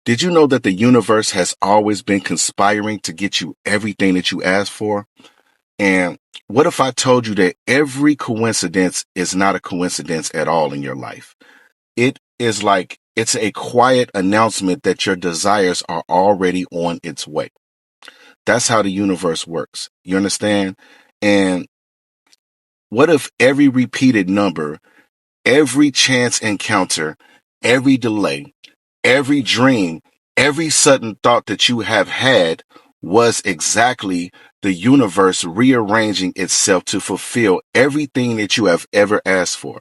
Did you know that the universe has always been conspiring to get you everything that you ask for? And what if I told you that every coincidence is not a coincidence at all in your life? It is like it's a quiet announcement that your desires are already on its way. That's how the universe works. You understand? And what if every repeated number, every chance encounter, every delay, every dream, every sudden thought that you have had was exactly the universe rearranging itself to fulfill everything that you have ever asked for?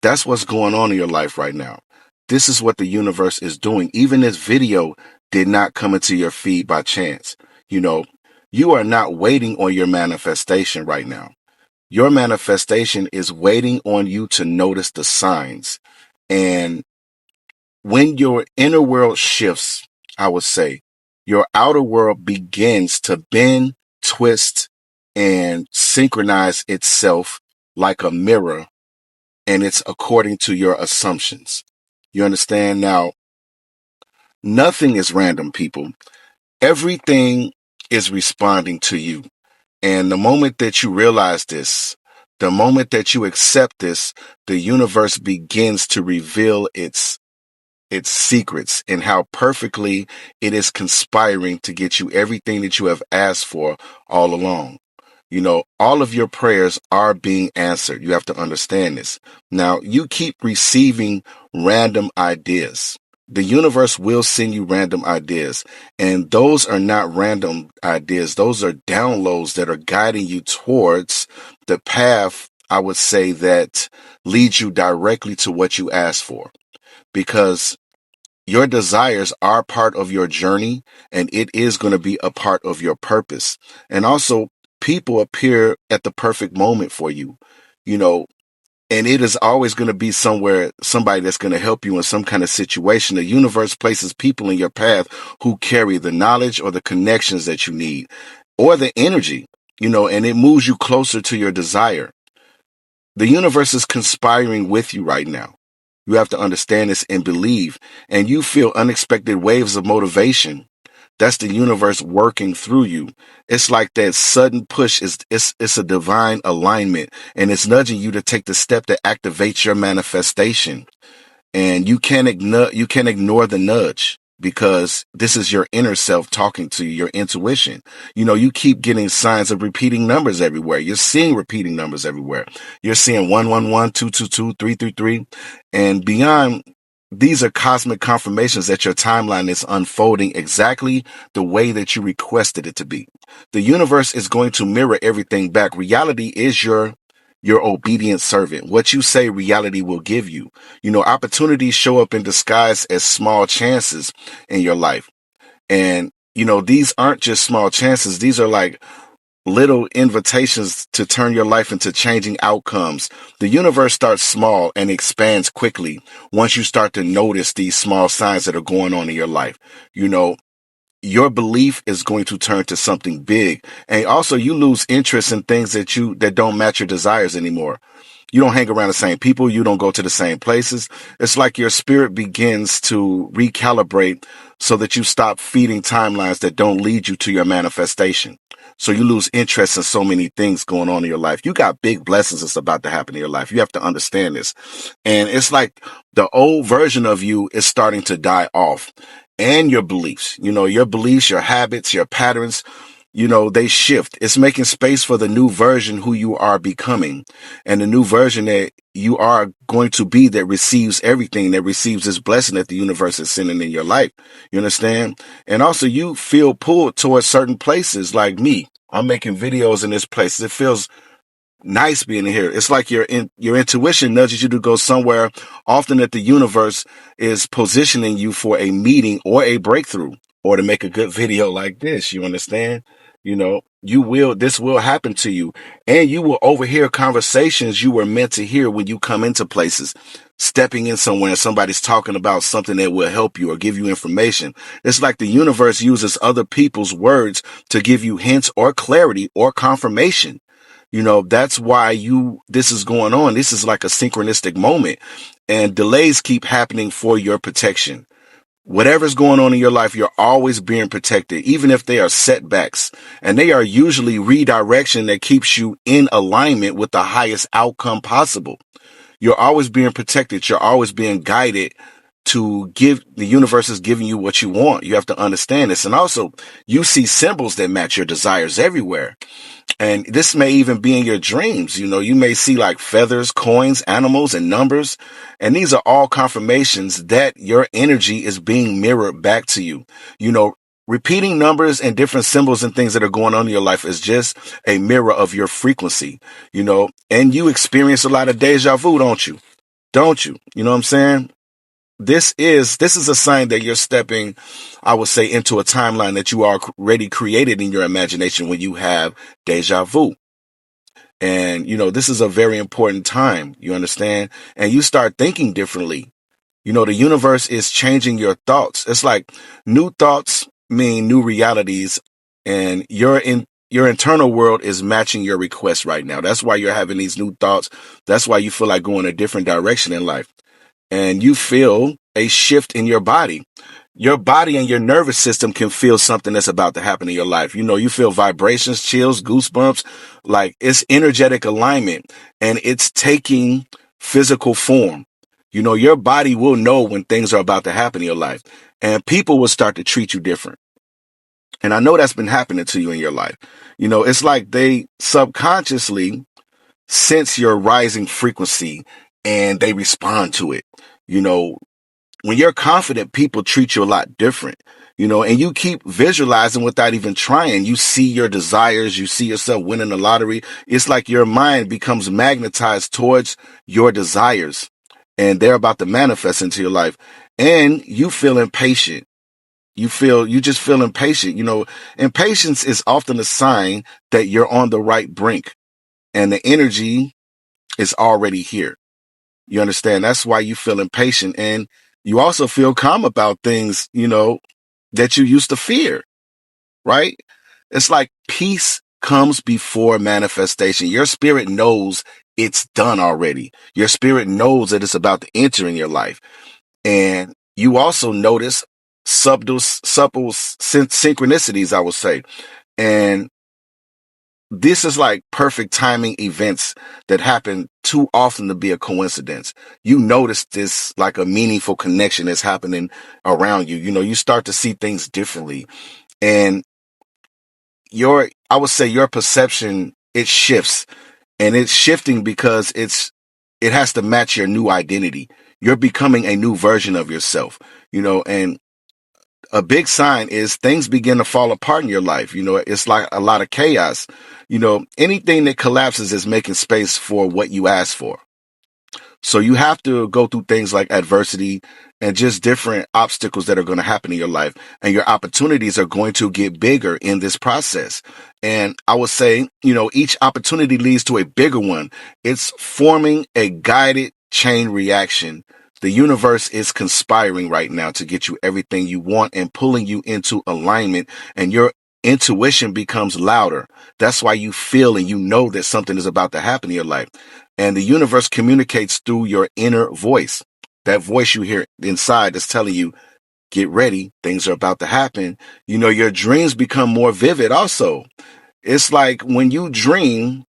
That's what's going on in your life right now. This is what the universe is doing. Even this video did not come into your feed by chance. You know, you are not waiting on your manifestation right now. Your manifestation is waiting on you to notice the signs. And when your inner world shifts, I would say, your outer world begins to bend, twist, and synchronize itself like a mirror, and it's according to your assumptions. You understand? Now, nothing is random, people. Everything is responding to you. And the moment that you realize this, the moment that you accept this, the universe begins to reveal its secrets and how perfectly it is conspiring to get you everything that you have asked for all along. You know, all of your prayers are being answered. You have to understand this. Now, you keep receiving random ideas. The universe will send you random ideas, and those are not random ideas. Those are downloads that are guiding you towards the path, I would say, that leads you directly to what you asked for, because your desires are part of your journey, and it is going to be a part of your purpose. And also, people appear at the perfect moment for you, you know, and it is always going to be somebody that's going to help you in some kind of situation. The universe places people in your path who carry the knowledge or the connections that you need or the energy, and it moves you closer to your desire. The universe is conspiring with you right now. You have to understand this and believe, and you feel unexpected waves of motivation. That's the universe working through you. It's like that sudden push it's a divine alignment, and it's nudging you to take the step that activates your manifestation. And you can't ignore the nudge, because this is your inner self talking to you, your intuition. You keep getting signs of repeating numbers everywhere. You're seeing repeating numbers everywhere. You're seeing 111, 222, 333, and beyond. These are cosmic confirmations that your timeline is unfolding exactly the way that you requested it to be. The universe is going to mirror everything back. Reality is your obedient servant. What you say, reality will give you. Opportunities show up in disguise as small chances in your life. And, these aren't just small chances. These are like little invitations to turn your life into changing outcomes. The universe starts small and expands quickly once you start to notice these small signs that are going on in your life. Your belief is going to turn to something big. And also, you lose interest in things that don't match your desires anymore. You don't hang around the same people. You don't go to the same places. It's like your spirit begins to recalibrate so that you stop feeding timelines that don't lead you to your manifestation. So you lose interest in so many things going on in your life. You got big blessings that's about to happen in your life. You have to understand this. And it's like the old version of you is starting to die off. And your beliefs, your habits, your patterns, they shift. It's making space for the new version who you are becoming, and the new version that you are going to be, that receives everything, that receives this blessing that the universe is sending in your life. You understand? And also, you feel pulled towards certain places. Like me, I'm making videos in this place. It feels nice being here. It's like your intuition nudges you to go somewhere often that the universe is positioning you for a meeting or a breakthrough, or to make a good video like this. You understand? This will happen to you, and you will overhear conversations you were meant to hear when you come into places. Stepping in somewhere and somebody's talking about something that will help you or give you information. It's like the universe uses other people's words to give you hints or clarity or confirmation. That's why this is going on. This is like a synchronistic moment, and delays keep happening for your protection. Whatever's going on in your life, you're always being protected, even if they are setbacks. And they are usually redirection that keeps you in alignment with the highest outcome possible. You're always being protected. You're always being guided to give. The universe is giving you what you want. You have to understand this. And also, you see symbols that match your desires everywhere. And this may even be in your dreams. You may see like feathers, coins, animals, and numbers. And these are all confirmations that your energy is being mirrored back to you. Repeating numbers and different symbols and things that are going on in your life is just a mirror of your frequency, and you experience a lot of deja vu, don't you? Don't you? You know what I'm saying? This is a sign that you're stepping, I would say, into a timeline that you already created in your imagination when you have deja vu. And, this is a very important time. You understand? And you start thinking differently. The universe is changing your thoughts. It's like new thoughts mean new realities, and your internal world is matching your requests right now. That's why you're having these new thoughts. That's why you feel like going a different direction in life. And you feel a shift in your body. Your body and your nervous system can feel something that's about to happen in your life. You feel vibrations, chills, goosebumps, like it's energetic alignment, and it's taking physical form. Your body will know when things are about to happen in your life, and people will start to treat you different. And I know that's been happening to you in your life. It's like they subconsciously sense your rising frequency and they respond to it. When you're confident, people treat you a lot different, and you keep visualizing without even trying. You see your desires. You see yourself winning the lottery. It's like your mind becomes magnetized towards your desires, and they're about to manifest into your life. And you feel impatient. You just feel impatient. Impatience is often a sign that you're on the right brink and the energy is already here. You understand? That's why you feel impatient, and you also feel calm about things, that you used to fear, right? It's like peace comes before manifestation. Your spirit knows it's done already. Your spirit knows that it's about to enter in your life. And you also notice subtle synchronicities, I would say. And this is like perfect timing events that happen too often to be a coincidence. You notice this like a meaningful connection that's happening around you. You start to see things differently, and I would say your perception, it shifts, and it's shifting because it has to match your new identity. You're becoming a new version of yourself, and a big sign is things begin to fall apart in your life. It's like a lot of chaos. Anything that collapses is making space for what you asked for. So you have to go through things like adversity and just different obstacles that are going to happen in your life. And your opportunities are going to get bigger in this process. And I would say, each opportunity leads to a bigger one. It's forming a guided chain reaction. The universe is conspiring right now to get you everything you want and pulling you into alignment, and your intuition becomes louder. That's why you feel and you know that something is about to happen in your life. And the universe communicates through your inner voice. That voice you hear inside is telling you, get ready. Things are about to happen. Your dreams become more vivid also. It's like when you dream,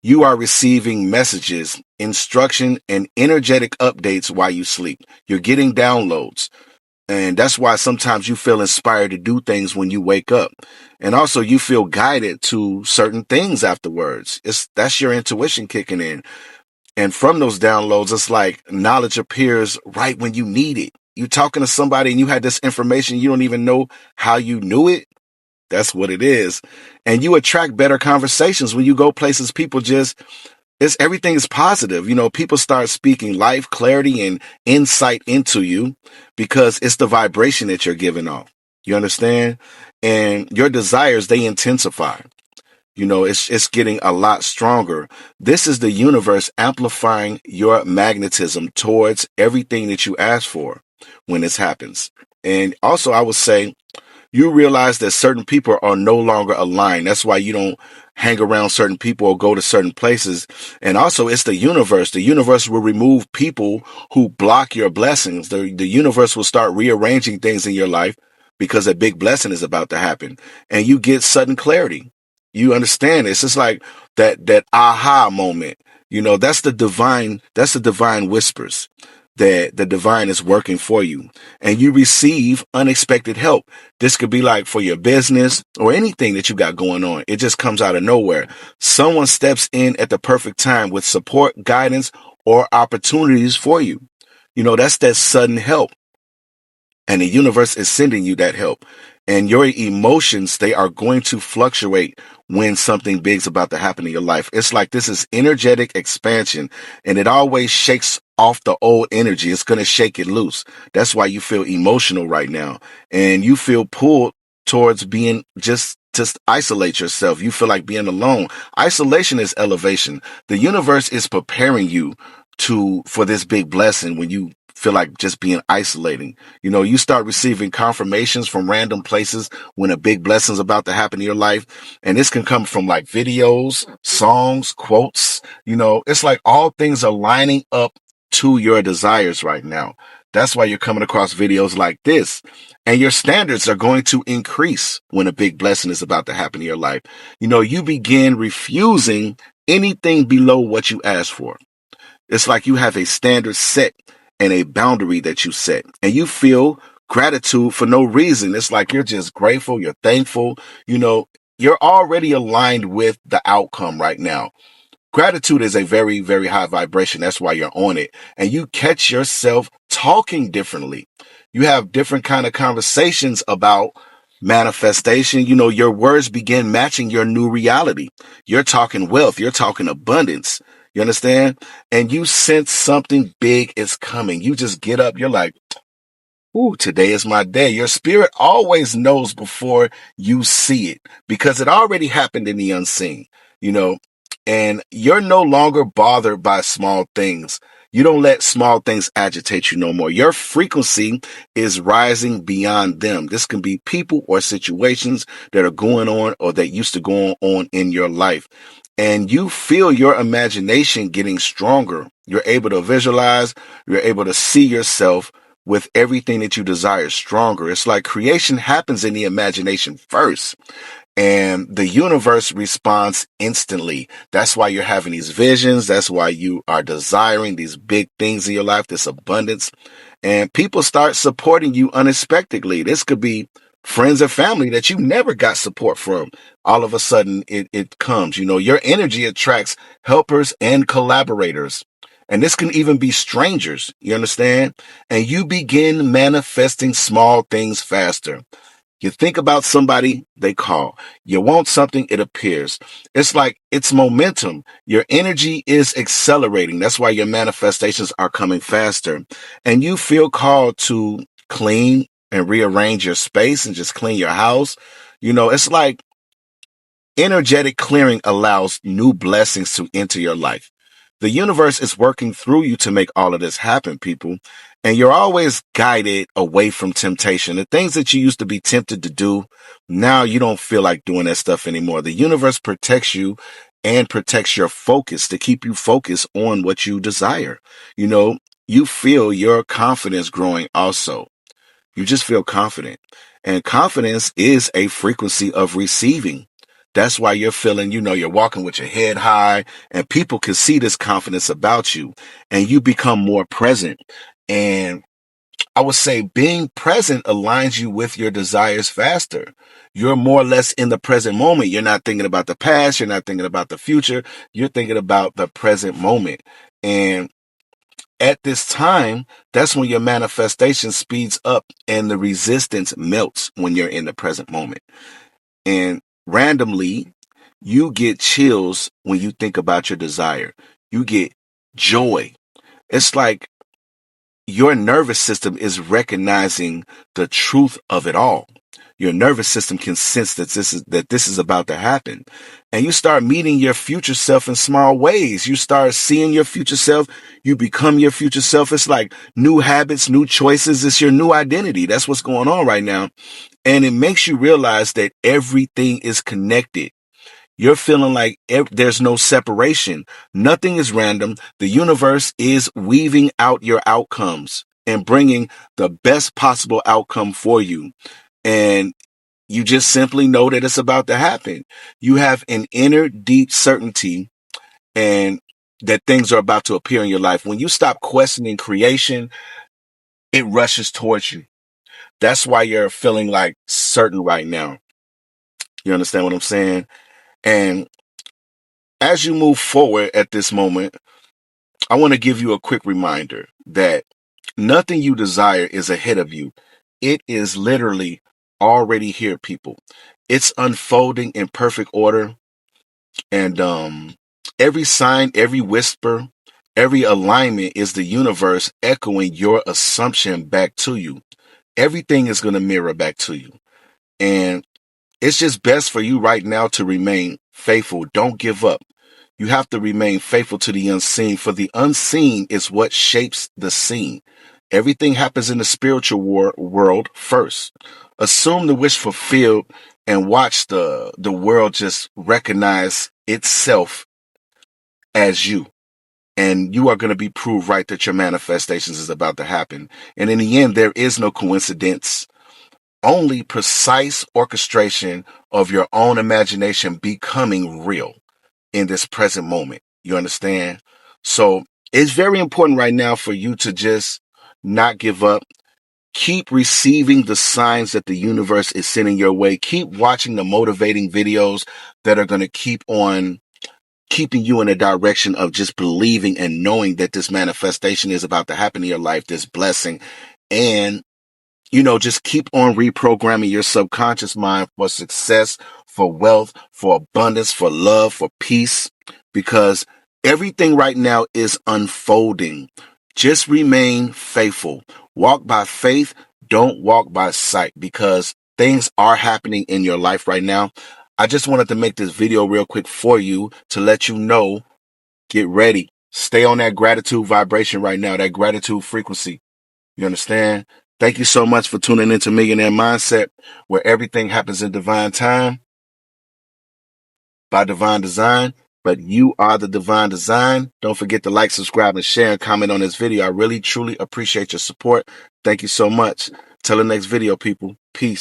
you are receiving messages, instruction, and energetic updates while you sleep. You're getting downloads. And that's why sometimes you feel inspired to do things when you wake up. And also you feel guided to certain things afterwards. That's your intuition kicking in. And from those downloads, it's like knowledge appears right when you need it. You're talking to somebody and you had this information. You don't even know how you knew it. That's what it is. And you attract better conversations when you go places. Everything is positive. People start speaking life, clarity, and insight into you because it's the vibration that you're giving off. You understand? And your desires, they intensify. It's getting a lot stronger. This is the universe amplifying your magnetism towards everything that you ask for when this happens. And also, I would say, you realize that certain people are no longer aligned. That's why you don't hang around certain people or go to certain places. And also it's the universe. The universe will remove people who block your blessings. The universe will start rearranging things in your life because a big blessing is about to happen and you get sudden clarity. You understand. It's just like that aha moment. That's the divine whispers that the divine is working for you and you receive unexpected help. This could be like for your business or anything that you got going on. It just comes out of nowhere. Someone steps in at the perfect time with support, guidance, or opportunities for you. That's that sudden help. And the universe is sending you that help. And your emotions, they are going to fluctuate when something big's about to happen in your life. It's like this is energetic expansion, and it always shakes off the old energy. It's going to shake it loose. That's why you feel emotional right now. And you feel pulled towards being just isolate yourself. You feel like being alone. Isolation is elevation. The universe is preparing you for this big blessing when you feel like just being isolating. You start receiving confirmations from random places when a big blessing's about to happen in your life. And this can come from like videos, songs, quotes. It's like all things are lining up to your desires right now. That's why you're coming across videos like this. And your standards are going to increase when a big blessing is about to happen in your life. You begin refusing anything below what you asked for. It's like you have a standard set and a boundary that you set, and you feel gratitude for no reason. It's like you're just grateful, you're thankful, you're already aligned with the outcome right now. Gratitude is a very, very high vibration. That's why you're on it. And you catch yourself talking differently. You have different kind of conversations about manifestation. Your words begin matching your new reality. You're talking wealth. You're talking abundance. You understand? And you sense something big is coming. You just get up. You're like, ooh, today is my day. Your spirit always knows before you see it because it already happened in the unseen, and you're no longer bothered by small things. You don't let small things agitate you no more. Your frequency is rising beyond them. This can be people or situations that are going on or that used to go on in your life. And you feel your imagination getting stronger. You're able to visualize. You're able to see yourself with everything that you desire stronger. It's like creation happens in the imagination first. And the universe responds instantly. That's why you're having these visions. That's why you are desiring these big things in your life, this abundance. And people start supporting you unexpectedly. This could be friends or family that you never got support from. All of a sudden, it comes. Your energy attracts helpers and collaborators. And this can even be strangers. You understand? And you begin manifesting small things faster. You think about somebody, they call. You want something, it appears. It's like it's momentum. Your energy is accelerating. That's why your manifestations are coming faster. And you feel called to clean and rearrange your space and just clean your house. It's like energetic clearing allows new blessings to enter your life. The universe is working through you to make all of this happen, people. And you're always guided away from temptation. The things that you used to be tempted to do, now you don't feel like doing that stuff anymore. The universe protects you and protects your focus to keep you focused on what you desire. You feel your confidence growing also. You just feel confident. And confidence is a frequency of receiving. That's why you're feeling, you're walking with your head high and people can see this confidence about you and you become more present. And I would say being present aligns you with your desires faster. You're more or less in the present moment. You're not thinking about the past. You're not thinking about the future. You're thinking about the present moment. And at this time, that's when your manifestation speeds up and the resistance melts when you're in the present moment. And randomly, you get chills when you think about your desire. You get joy. It's like your nervous system is recognizing the truth of it all. Your nervous system can sense that this is about to happen. And you start meeting your future self in small ways. You start seeing your future self. You become your future self. It's like new habits, new choices. It's your new identity. That's what's going on right now. And it makes you realize that everything is connected. You're feeling like there's no separation. Nothing is random. The universe is weaving out your outcomes and bringing the best possible outcome for you. And you just simply know that it's about to happen. You have an inner deep certainty and that things are about to appear in your life. When you stop questioning creation, it rushes towards you. That's why you're feeling like certain right now. You understand what I'm saying? And as you move forward at this moment, I want to give you a quick reminder that nothing you desire is ahead of you. It is literally already here, people. It's unfolding in perfect order. And every sign, every whisper, every alignment is the universe echoing your assumption back to you. Everything is going to mirror back to you. And it's just best for you right now to remain faithful. Don't give up. You have to remain faithful to the unseen, for the unseen is what shapes the seen. Everything happens in the spiritual world first. Assume the wish fulfilled and watch the world just recognize itself as you. And you are going to be proved right that your manifestations is about to happen. And in the end, there is no coincidence. Only precise orchestration of your own imagination becoming real in this present moment. You understand? So it's very important right now for you to just not give up. Keep receiving the signs that the universe is sending your way. Keep watching the motivating videos that are going to keep on keeping you in a direction of just believing and knowing that this manifestation is about to happen in your life, this blessing. And just keep on reprogramming your subconscious mind for success, for wealth, for abundance, for love, for peace, because everything right now is unfolding. Just remain faithful. Walk by faith. Don't walk by sight, because things are happening in your life right now. I just wanted to make this video real quick for you to let you know, get ready. Stay on that gratitude vibration right now, that gratitude frequency. You understand? Thank you so much for tuning into Millionaire Mindset, where everything happens in divine time by divine design, but you are the divine design. Don't forget to like, subscribe, and share and comment on this video. I really, truly appreciate your support. Thank you so much. Till the next video, people. Peace.